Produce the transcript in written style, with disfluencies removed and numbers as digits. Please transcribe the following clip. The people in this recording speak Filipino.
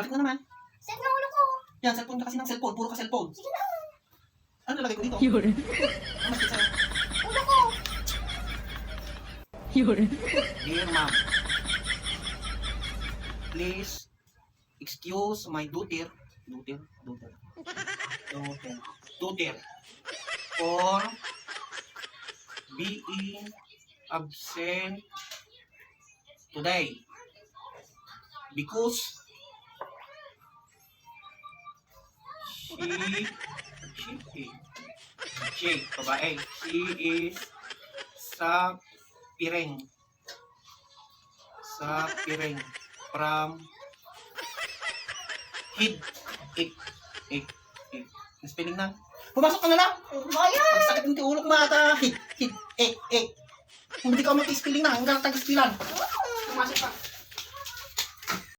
Bakit na naman? Set na ulo ko. Yan, cellphone ka kasi ng cellphone. Puro ka cellphone. Sige na. Ano nalagay ko dito? Yun. Ano masakit sa'yo? Ulo ko. Yun. Dear ma'am, please excuse my daughter for being absent today because babae, she is sa piring from hid spelling na. Pumasok ka na lang. Bayan. Magsakit yung tiulok mo ata. Hid. Kung hindi ka mag-spelling na, hanggang tag-spellan. Pumasok ka.